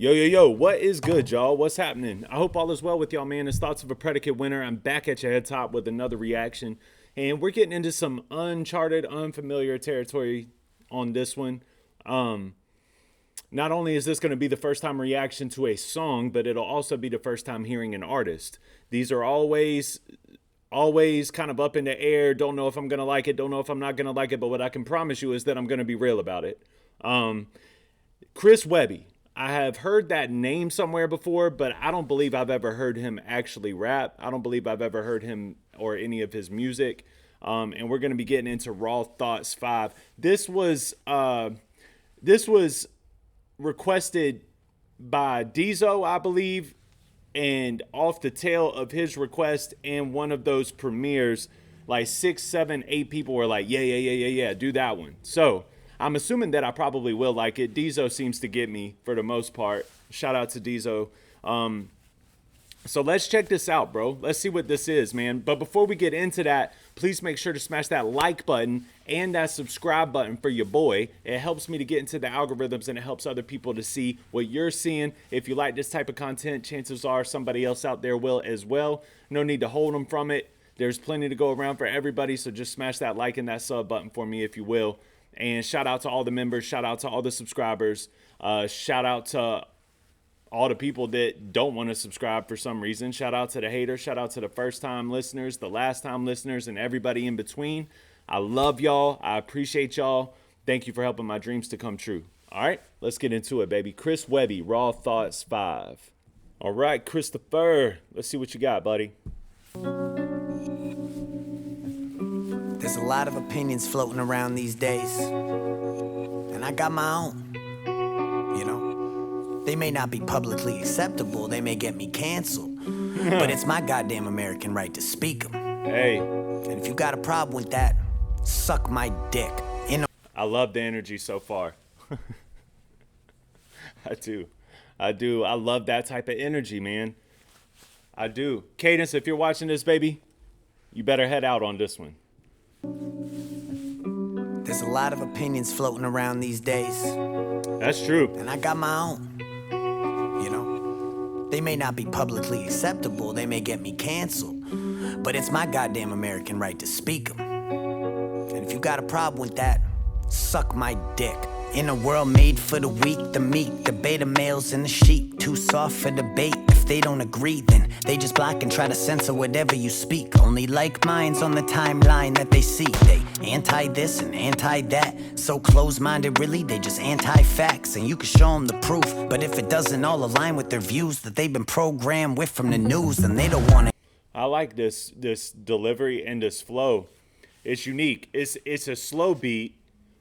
Yo, what is good, y'all? What's happening? I hope all is well with y'all, man. It's Thoughts of a Predicate Winner. I'm back at your head top with another reaction, and we're getting into some uncharted, unfamiliar territory on this one. Not only is this going to be the first time reaction to a song, but it'll also be the first time hearing an artist. These are always kind of up in the air. Don't know if I'm going to like it. Don't know if I'm not going to like it. But what I can promise you is that I'm going to be real about it. Chris Webby. I have heard that name somewhere before, but I don't believe I've ever heard him actually rap. I don't believe I've ever heard him or any of his music. And we're going to be getting into Raw Thoughts 5. This was requested by Diesel, I believe, and off the tail of his request and one of those premieres, like 6, 7, 8 people were like, yeah, do that one. So I'm assuming that I probably will like it. Diesel seems to get me for the most part. Shout out to Diesel. So let's check this out, bro. Let's see what this is, man. But before we get into that, please make sure to smash that like button and that subscribe button for your boy. It helps me to get into the algorithms and it helps other people to see what you're seeing. If you like this type of content, chances are somebody else out there will as well. No need to hold them from it. There's plenty to go around for everybody, so just smash that like and that sub button for me if you will. And shout out to all the members. Shout out to all the subscribers. Shout out to all the people that don't want to subscribe for some reason. Shout out to the haters. Shout out to the first-time listeners, the last-time listeners, and everybody in between. I love y'all. I appreciate y'all. Thank you for helping my dreams to come true. All right, let's get into it, baby. Chris Webby, Raw Thoughts 5. All right, Christopher. Let's see what you got, buddy. There's a lot of opinions floating around these days, and I got my own. You know, they may not be publicly acceptable, they may get me canceled, but it's my goddamn American right to speak them. Hey. And if you got a problem with that, suck my dick. I love the energy so far. I do. I love that type of energy, man. I do. Cadence, if you're watching this, baby, you better head out on this one. There's a lot of opinions floating around these days. That's true. And I got my own. You know, they may not be publicly acceptable, they may get me canceled, but it's my goddamn American right to speak them. And if you got a problem with that, suck my dick. In a world made for the weak, the meek, the beta males and the sheep, too soft for debate. If they don't agree, then they just block and try to censor whatever you speak. Only like minds on the timeline that they see. They anti this and anti that, so close-minded really, they just anti-facts. And you can show them the proof, but if it doesn't all align with their views that they've been programmed with from the news, then they don't want it. I like this delivery and this flow. It's unique. It's a slow beat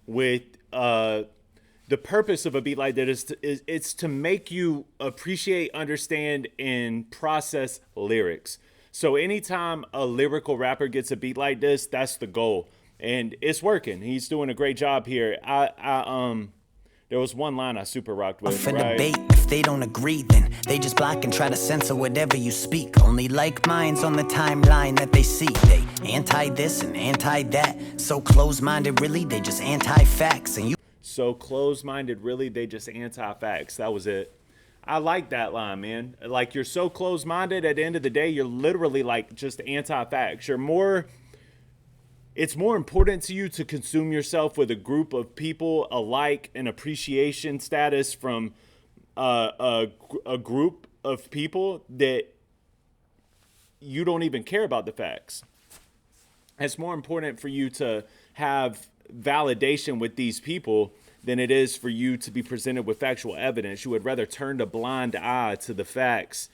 with the purpose of a beat like that is to make you appreciate, understand, and process lyrics. So anytime a lyrical rapper gets a beat like this, that's the goal, and it's working. He's doing a great job here. There was one line I super rocked with. For right? debate, if they don't agree, then they just block and try to censor whatever you speak. Only like minds on the timeline that they see. They anti this and anti that, so close-minded really, they just anti-facts. And you So close-minded, really, they just anti-facts. That was it. I like that line, man. Like, you're so close-minded, at the end of the day, you're literally, like, just anti-facts. It's more important to you to consume yourself with a group of people alike, an appreciation status from a group of people that you don't even care about the facts. It's more important for you to have validation with these people than it is for you to be presented with factual evidence. You would rather turn a blind eye to the facts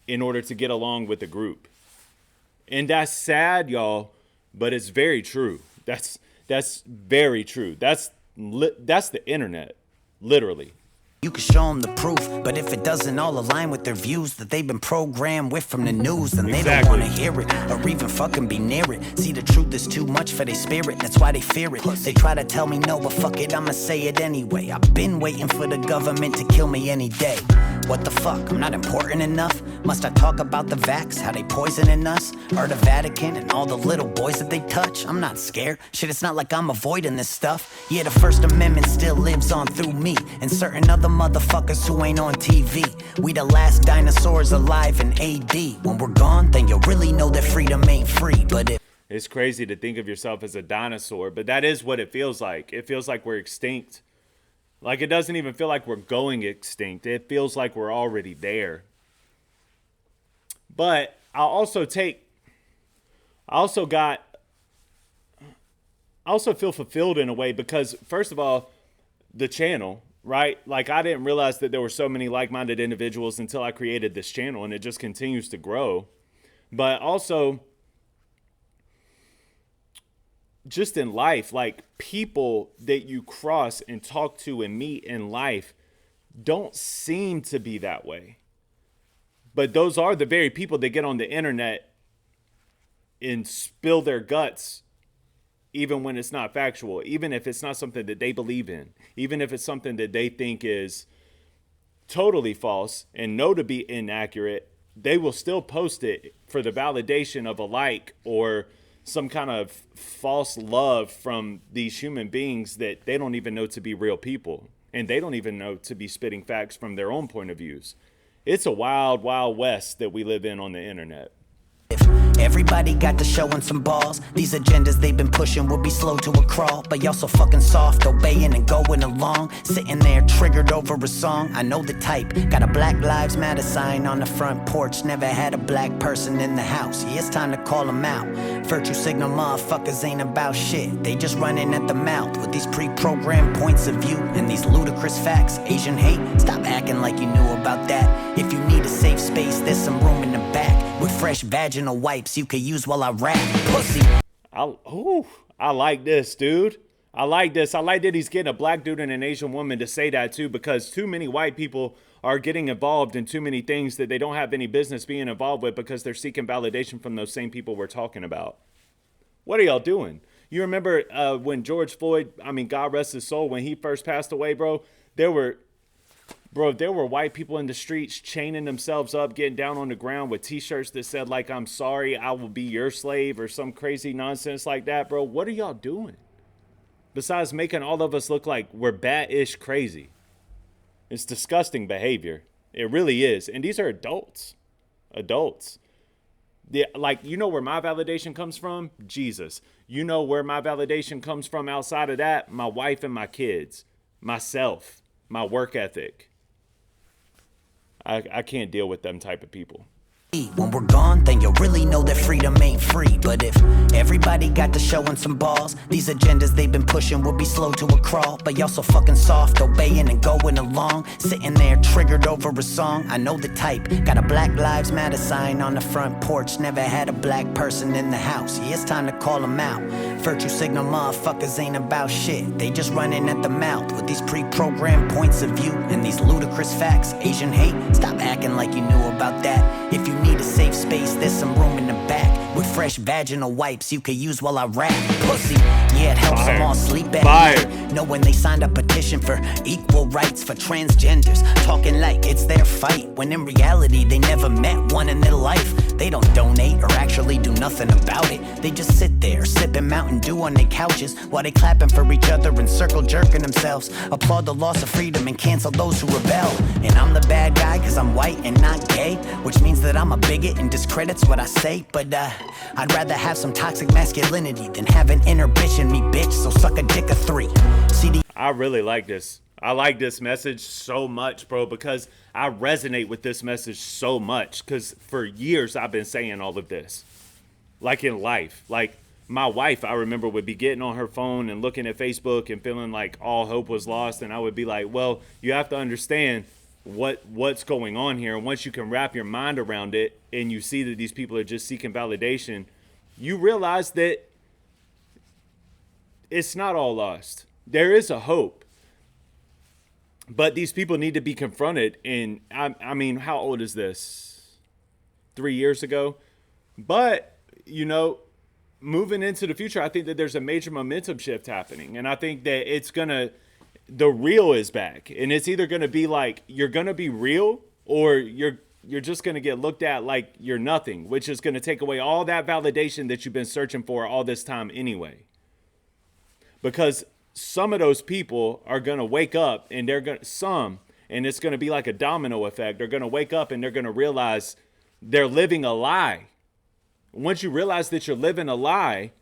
in order to get along with the group. And that's sad, y'all, but it's very true. That's very true. That's the internet, literally. You can show them the proof, but if it doesn't all align with their views that they've been programmed with from the news, then they don't want to hear it, or even fucking be near it. See, the truth is too much for their spirit, that's why they fear it. They try to tell me no, but fuck it, I'ma say it anyway. I've been waiting for the government to kill me any day. What the fuck, I'm not important enough? Must I talk about the vax, how they poisoning us? Or the Vatican and all the little boys that they touch? I'm not scared. Shit, it's not like I'm avoiding this stuff. Yeah, the First Amendment still lives on through me and certain other motherfuckers who ain't on TV. We the last dinosaurs alive in AD. When we're gone, then you'll really know that freedom ain't free. But it's crazy to think of yourself as a dinosaur, but that is what it feels like. It feels like we're extinct. Like, it doesn't even feel like we're going extinct. It feels like we're already there. But I also feel fulfilled in a way because, first of all, the channel, right? Like, I didn't realize that there were so many like-minded individuals until I created this channel, and it just continues to grow. But also, just in life, like, people that you cross and talk to and meet in life don't seem to be that way. But those are the very people that get on the internet and spill their guts, even when it's not factual, even if it's not something that they believe in, even if it's something that they think is totally false and know to be inaccurate, they will still post it for the validation of a like or some kind of false love from these human beings that they don't even know to be real people. And they don't even know to be spitting facts from their own point of views. It's a wild, wild west that we live in on the internet. Everybody got to showing some balls. These agendas they've been pushing will be slow to a crawl. But y'all so fucking soft, obeying and going along. Sitting there triggered over a song. I know the type. Got a Black Lives Matter sign on the front porch. Never had a black person in the house. Yeah, it's time to call them out. Virtue signal motherfuckers ain't about shit. They just running at the mouth with these pre-programmed points of view and these ludicrous facts. Asian hate, stop acting like you knew about that. If you need a safe space, there's some room in the back with fresh vaginal wipes you could use while I rap. Pussy. I like this, dude. I like this. I like that he's getting a black dude and an Asian woman to say that too, because too many white people are getting involved in too many things that they don't have any business being involved with because they're seeking validation from those same people we're talking about. What are y'all doing? You remember when George Floyd, God rest his soul, when he first passed away, bro, there were white people in the streets chaining themselves up, getting down on the ground with t-shirts that said, like, I'm sorry, I will be your slave, or some crazy nonsense like that, bro. What are y'all doing? Besides making all of us look like we're bat-ish crazy. It's disgusting behavior. It really is. And these are adults. Adults. Like, you know where my validation comes from? Jesus. You know where my validation comes from outside of that? My wife and my kids. Myself. My work ethic. I can't deal with them type of people. When we're gone, then you'll really know that freedom ain't free. But if everybody got to showing some balls, these agendas they've been pushing will be slow to a crawl. But y'all so fucking soft, obeying and going along. Sitting there triggered over a song. I know the type. Got a Black Lives Matter sign on the front porch. Never had a black person in the house. Yeah, it's time to call them out. Virtue signal motherfuckers ain't about shit. They just running at the mouth with these pre-programmed points of view and these ludicrous facts. Asian hate, stop acting like you knew about that. If you need a safe space, there's some room in the back with fresh vaginal wipes you could use while I rap. Pussy, yeah, it helps them all sleep at night. Know when they signed a petition for equal rights for transgenders, talking like it's their fight, when in reality they never met one in their life. They don't donate or actually do nothing about it. They just sit there sipping Mountain Dew on their couches while they clapping for each other and circle jerking themselves. Applaud the loss of freedom and cancel those who rebel. And I'm the bad guy cause I'm white and not gay, which means that I'm a bigot and discredits what I say. But I'd rather have some toxic masculinity than have an inner bitch in me, bitch, so suck a dick of 3. I really like this. I like this message so much, bro, because I resonate with this message so much, because for years I've been saying all of this. Like in life, like my wife, I remember, would be getting on her phone and looking at Facebook and feeling like all hope was lost. And I would be like, well, you have to understand what's going on here. And once you can wrap your mind around it and you see that these people are just seeking validation, you realize that it's not all lost. There is a hope. But these people need to be confronted. And I mean, how old is this? 3 years ago? But, you know, moving into the future, I think that there's a major momentum shift happening. And I think that the real is back. And it's either going to be like, you're going to be real or you're you're just going to get looked at like you're nothing, which is going to take away all that validation that you've been searching for all this time anyway. Because some of those people are going to wake up and and it's going to be like a domino effect. They're going to wake up and they're going to realize they're living a lie. Once you realize that you're living a lie,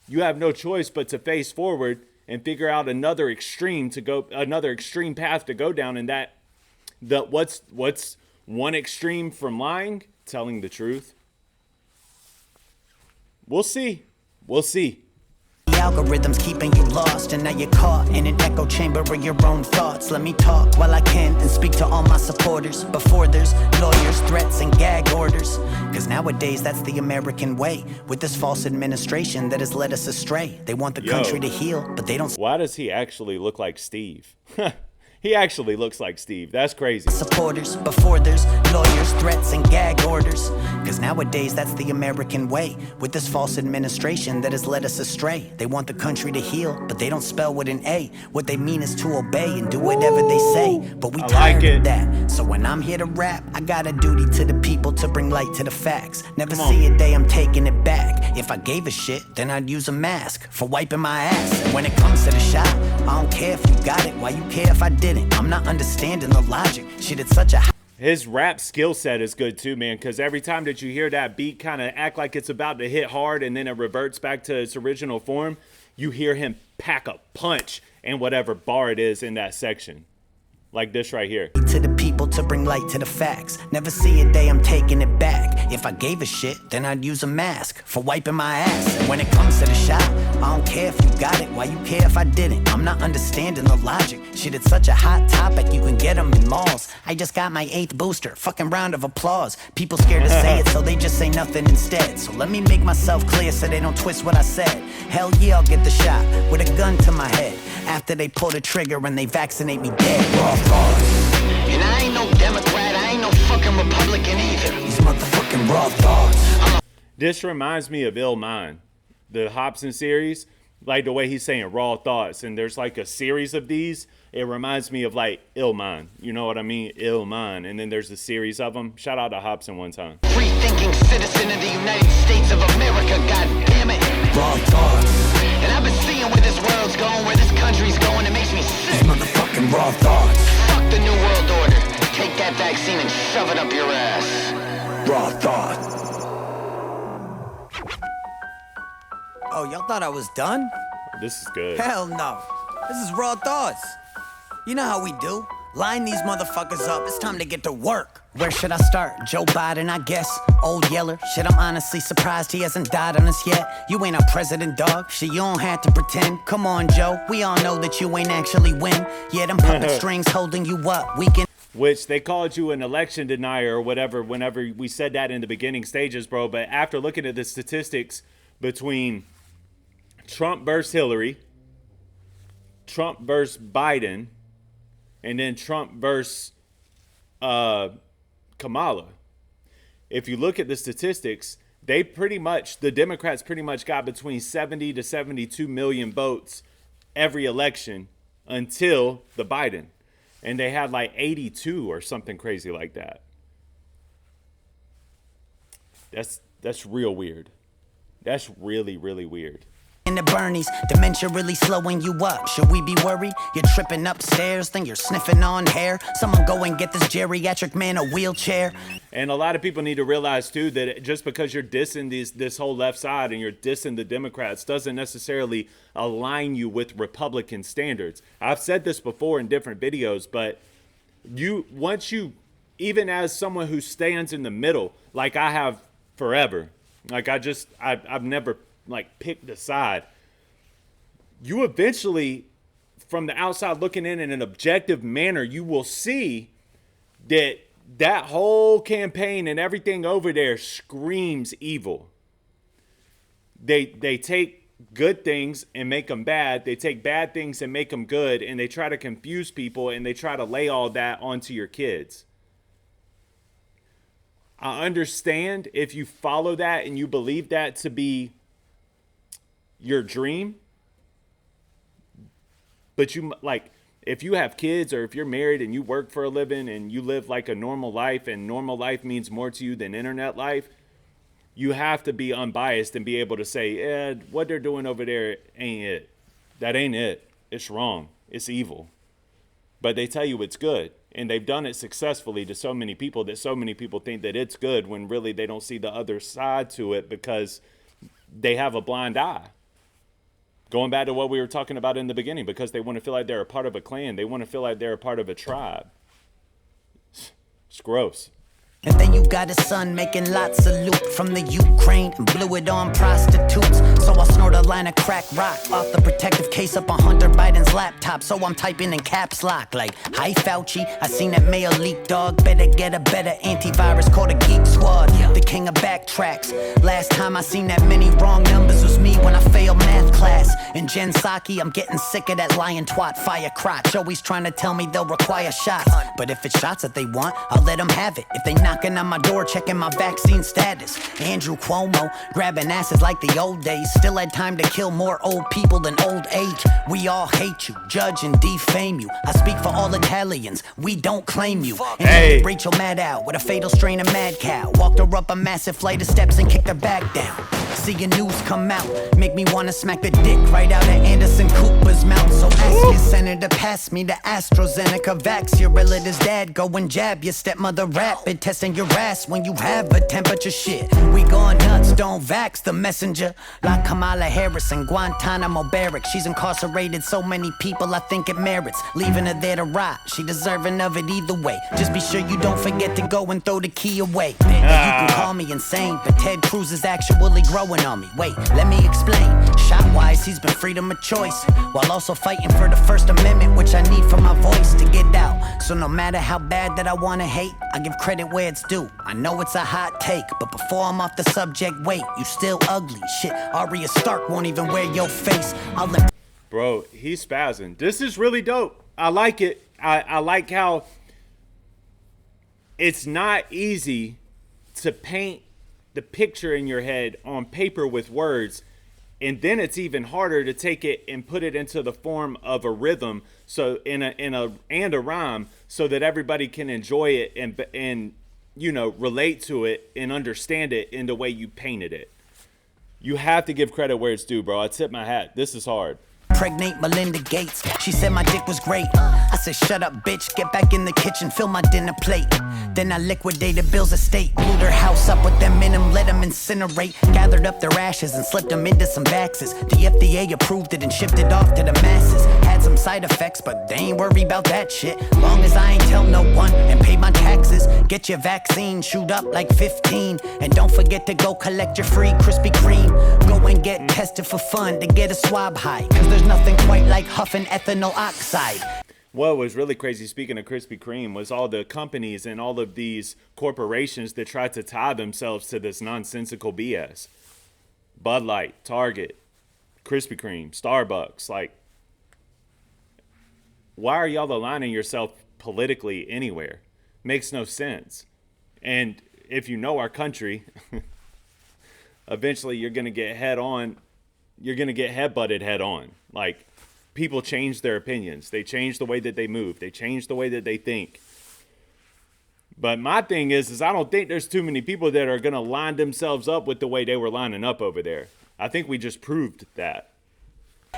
you have no choice but to face forward and figure out another extreme path to go down. And what's one extreme from lying? Telling the truth. We'll see. The algorithm's keeping you lost, and now you're caught in an echo chamber of your own thoughts. Let me talk while I can and speak to all my supporters before there's lawyers, threats, and gag orders. Cause nowadays that's the American way, with this false administration that has led us astray. They want the country to heal, but they don't. Why does he actually look like Steve? He actually looks like Steve. That's crazy. Supporters before there's lawyers, threats, and gag orders. Cause nowadays that's the American way, with this false administration that has led us astray. They want the country to heal, but they don't spell with an A. What they mean is to obey and do whatever they say. But we tired of that. So when I'm here to rap, I got a duty to the people to bring light to the facts. Never see a day I'm taking it back. If I gave a shit, then I'd use a mask for wiping my ass. And when it comes to the shot, I don't care if you got it. Why you care if I didn't? I'm not understanding the logic. Shit, it's such a... His rap skill set is good too, man, because every time that you hear that beat kind of act like it's about to hit hard and then it reverts back to its original form, you hear him pack a punch in whatever bar it is in that section. Like this right here. To the people to bring light to the facts. Never see a day I'm taking it back. If I gave a shit, then I'd use a mask for wiping my ass. And when it comes to the shot, I don't care if you got it. Why you care if I didn't? I'm not understanding the logic. Shit, it's such a hot topic, you can get them in malls. I just got my 8th booster, fucking round of applause. People scared to say it, so they just say nothing instead. So let me make myself clear so they don't twist what I said. Hell yeah, I'll get the shot with a gun to my head. After they pull the trigger and they vaccinate me dead. Raw thoughts. And I ain't no Democrat, I ain't no fucking Republican either. These motherfucking raw thoughts. This reminds me of Ill Mind, the Hobson series. Like the way he's saying raw thoughts, and there's like a series of these. It reminds me of like Ill Mind. You know what I mean? Ill Mind. And then there's a series of them. Shout out to Hobson one time. Free thinking citizen of the United States of America, god damn it. Raw thoughts. And I've been seeing where this world's going, where this country's going. It makes me sick. These motherfucking raw thoughts. Fuck the new world order. Take that vaccine and shove it up your ass. Raw thought. Oh, y'all thought I was done? This is good. Hell no. This is raw thoughts. You know how we do. Line these motherfuckers up. It's time to get to work. Where should I start? Joe Biden, I guess. Old Yeller. Shit, I'm honestly surprised he hasn't died on us yet. You ain't our president, dog. Shit, you don't have to pretend. Come on, Joe. We all know that you ain't actually win. Yeah, them puppet strings holding you up. We can... Which they called you an election denier or whatever whenever we said that in the beginning stages, bro. But after looking at the statistics between Trump versus Hillary, Trump versus Biden, and then Trump versus Kamala. If you look at the statistics, the Democrats pretty much got between 70 to 72 million votes every election until the Biden. And they had like 82 or something crazy like that. That's real weird. That's really, really weird. In the Bernies, dementia really slowing you up. Should we be worried? You're tripping upstairs, then you're sniffing on hair. Someone go and get this geriatric man a wheelchair. And a lot of people need to realize too that just because you're dissing this whole left side and you're dissing the Democrats doesn't necessarily align you with Republican standards. I've said this before in different videos, but even as someone who stands in the middle, like I have forever, like I've never like picked a side. You eventually, from the outside looking in an objective manner, you will see that whole campaign and everything over there screams evil. They take good things and make them bad. They take bad things and make them good, and they try to confuse people and they try to lay all that onto your kids. I understand if you follow that and you believe that to be your dream, but If you have kids or if you're married and you work for a living and you live like a normal life and normal life means more to you than internet life, you have to be unbiased and be able to say, what they're doing over there ain't it. That ain't it. It's wrong. It's evil. But they tell you it's good. And they've done it successfully to so many people that so many people think that it's good when really they don't see the other side to it because they have a blind eye. Going back to what we were talking about in the beginning, because they want to feel like they're a part of a clan. They want to feel like they're a part of a tribe. It's gross. And then you got his son making lots of loot from the Ukraine and blew it on prostitutes. So I snort a line of crack rock off the protective case up on Hunter Biden's laptop. So I'm typing in caps lock like, hi Fauci, I seen that mail leak, dog. Better get a better antivirus called a Geek Squad. The king of backtracks. Last time I seen that many wrong numbers was me when I failed math class. In Gen Psaki, I'm getting sick of that lion twat fire crotch. Always trying to tell me they'll require shots. But if it's shots that they want, I'll let them have it. If they knocking on my door, checking my vaccine status. Andrew Cuomo, grabbing asses like the old days. Still had time to kill more old people than old age. We all hate you, judge and defame you. I speak for all Italians, we don't claim you. And Rachel Maddow with a fatal strain of mad cow. Walked her up a massive flight of steps and kicked her back down. Seeing news come out, make me wanna smack the dick right out of Anderson Cooper's mouth. So ask your senator, pass me the AstraZeneca vax. Your relative's dad, go and jab your stepmother rapid, testing your ass when you have a temperature. Shit, we going nuts, don't vax the messenger. Like Kamala Harris in Guantanamo barrack. She's incarcerated so many people, I think it merits leaving her there to rot. She deserving of it either way. Just be sure you don't forget to go and throw the key away. You can call me insane, but Ted Cruz is actually growing on me. Wait, let me explain. Shot-wise, he's been freedom of choice, while also fighting for the First Amendment, which I need for my voice to get out. So no matter how bad that I wanna hate, I give credit where it's due. I know it's a hot take, but before I'm off the subject, wait, you still ugly. Shit, Arya Stark won't even wear your face. Bro, he's spazzing. This is really dope. I like it. I like how it's not easy to paint the picture in your head on paper with words, and then it's even harder to take it and put it into the form of a rhythm, so in a rhyme, so that everybody can enjoy it and relate to it and understand it in the way you painted it. You have to give credit where it's due, bro. I tip my hat. This is hard. Pregnate Melinda Gates, she said my dick was great. I said shut up bitch, get back in the kitchen, fill my dinner plate. Then I liquidated Bill's estate, glued her house up with them in them, let them incinerate. Gathered up their ashes and slipped them into some vaxes. The FDA approved it and shipped it off to the masses. Had some side effects, but they ain't worried about that shit. Long as I ain't tell no one and pay my taxes. Get your vaccine, shoot up like 15. And don't forget to go collect your free Krispy Kreme. Go and get tested for fun to get a swab high, cause there's nothing quite like huffing ethanol oxide. What was really crazy, speaking of Krispy Kreme, was all the companies and all of these corporations that tried to tie themselves to this nonsensical BS. Bud Light, Target, Krispy Kreme, Starbucks. Like, why are y'all aligning yourself politically anywhere? Makes no sense. And if you know our country, eventually you're going to get head-butted head on. Like, people change their opinions. They change the way that they move. They change the way that they think. But my thing is I don't think there's too many people that are going to line themselves up with the way they were lining up over there. I think we just proved that.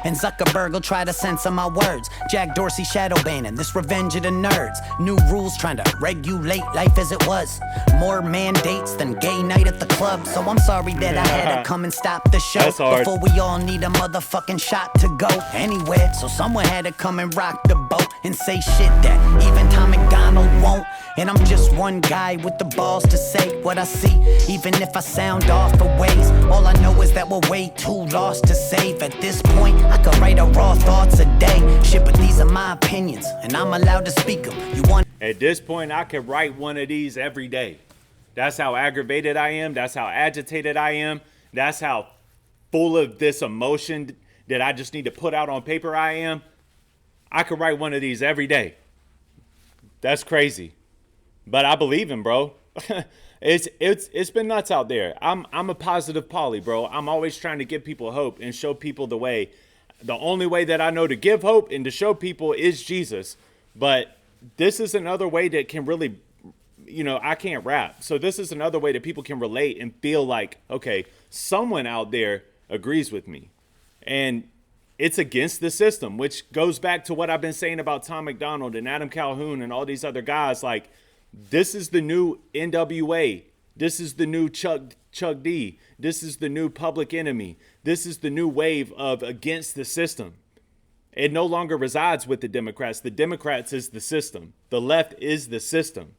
And Zuckerberg will try to censor my words. Jack Dorsey shadow banning, this revenge of the nerds. New rules trying to regulate life as it was. More mandates than gay night at the club. So I'm sorry that I had to come and stop the show. That's hard. Before we all need a motherfucking shot to go anywhere. So someone had to come and rock the boat and say shit that even Tom McDonald won't. And I'm just one guy with the balls to say what I see. Even if I sound off a ways, all I know is that we're way too lost to save. At this point, I could write a raw thoughts a day. Shit, but these are my opinions, and I'm allowed to speak them. At this point, I could write one of these every day. That's how aggravated I am. That's how agitated I am. That's how full of this emotion that I just need to put out on paper I am. I could write one of these every day. That's crazy. But I believe him, bro. It's been nuts out there. I'm a positive Polly, bro. I'm always trying to give people hope and show people the way. the only way that I know to give hope and to show people is Jesus. But this is another way that can really, I can't rap. So this is another way that people can relate and feel like, okay, someone out there agrees with me. And it's against the system, which goes back to what I've been saying about Tom McDonald and Adam Calhoun and all these other guys. Like, this is the new NWA. This is the new Chuck D. This is the new Public Enemy. This is the new wave of against the system. It no longer resides with the Democrats. The Democrats is the system. The left is the system.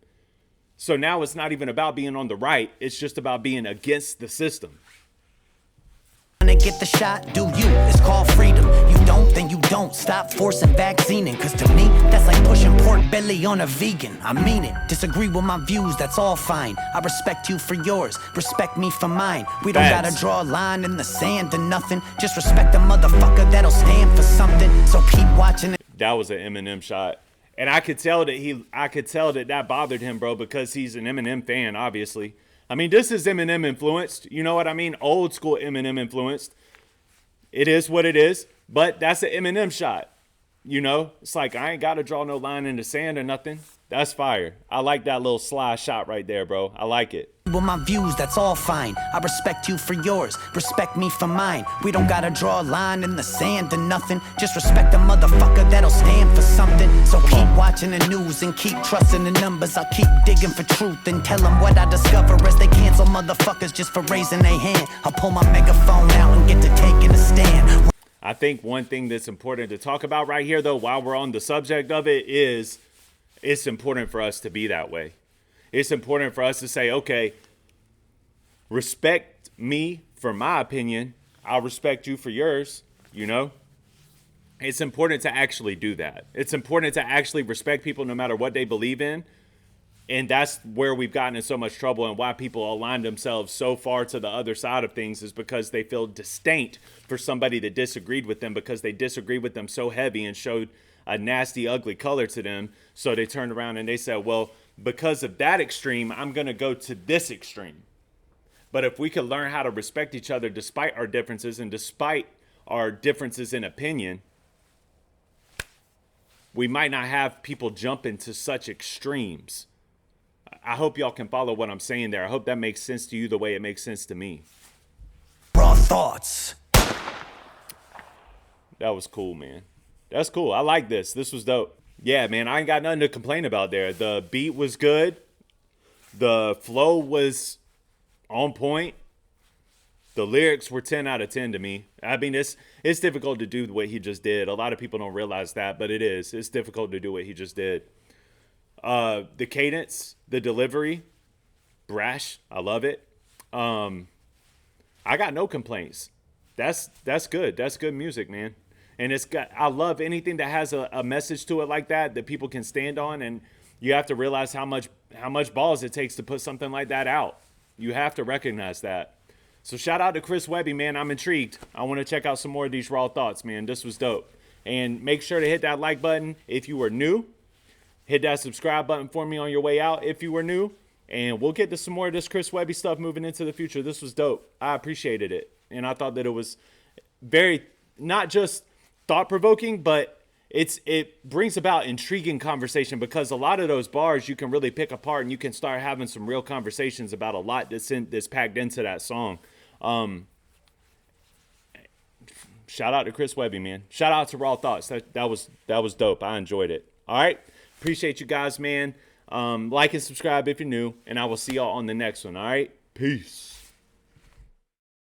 So now it's not even about being on the right. It's just about being against the system. Wanna get the shot? Do you? It's called freedom. You don't, then you don't. Stop forcing vaccinating. Cause to me, that's like pushing pork belly on a vegan. I mean it. Disagree with my views, that's all fine. I respect you for yours. Respect me for mine. We don't gotta draw a line in the sand or nothing. Just respect a motherfucker that'll stand for something. So keep watching it. That was an Eminem shot. And I could tell that that bothered him, bro, because he's an Eminem fan, obviously. I mean, this is Eminem influenced. You know what I mean? Old school Eminem influenced. It is what it is. But that's an Eminem shot. It's like, I ain't got to draw no line in the sand or nothing. That's fire. I like that little sly shot right there, bro. I like it. With my views, that's all fine. I respect you for yours. Respect me for mine. We don't gotta draw a line in the sand or nothing. Just respect a motherfucker that'll stand for something. So keep watching the news and keep trusting the numbers. I'll keep digging for truth and tell them what I discover as they cancel motherfuckers just for raising their hand. I'll pull my megaphone out and get to taking a stand. I think one thing that's important to talk about right here, though, while we're on the subject of it, is it's important for us to be that way. It's important for us to say, okay, respect me for my opinion. I'll respect you for yours, It's important to actually do that. It's important to actually respect people no matter what they believe in. And that's where we've gotten in so much trouble, and why people align themselves so far to the other side of things is because they feel disdain for somebody that disagreed with them, because they disagreed with them so heavy and showed a nasty, ugly color to them. So they turned around and they said, well, because of that extreme, I'm going to go to this extreme. But if we could learn how to respect each other despite our differences and despite our differences in opinion, we might not have people jump into such extremes. I hope y'all can follow what I'm saying there. I hope that makes sense to you the way it makes sense to me. Raw thoughts. That was cool, man. That's cool. I like this. This was dope. Yeah, man, I ain't got nothing to complain about there. The beat was good. The flow was on point. The lyrics were 10 out of 10 to me. I mean, it's difficult to do what he just did. A lot of people don't realize that, but it is. It's difficult to do what he just did. The cadence, the delivery, brash. I love it. I got no complaints. That's good. That's good music, man. And I love anything that has a message to it like that people can stand on. And you have to realize how much balls it takes to put something like that out. You have to recognize that. So shout out to Chris Webby, man. I'm intrigued. I want to check out some more of these raw thoughts, man. This was dope. And make sure to hit that like button if you were new. Hit that subscribe button for me on your way out if you were new. And we'll get to some more of this Chris Webby stuff moving into the future. This was dope. I appreciated it. And I thought that it was very, not just thought-provoking, but it brings about intriguing conversation, because a lot of those bars you can really pick apart and you can start having some real conversations about a lot that's packed into that song. Shout out to Chris Webby, man. Shout out to Raw Thoughts. That was dope. I enjoyed it. All right. Appreciate you guys, man. Like and subscribe if you're new, and I will see y'all on the next one. All right. Peace.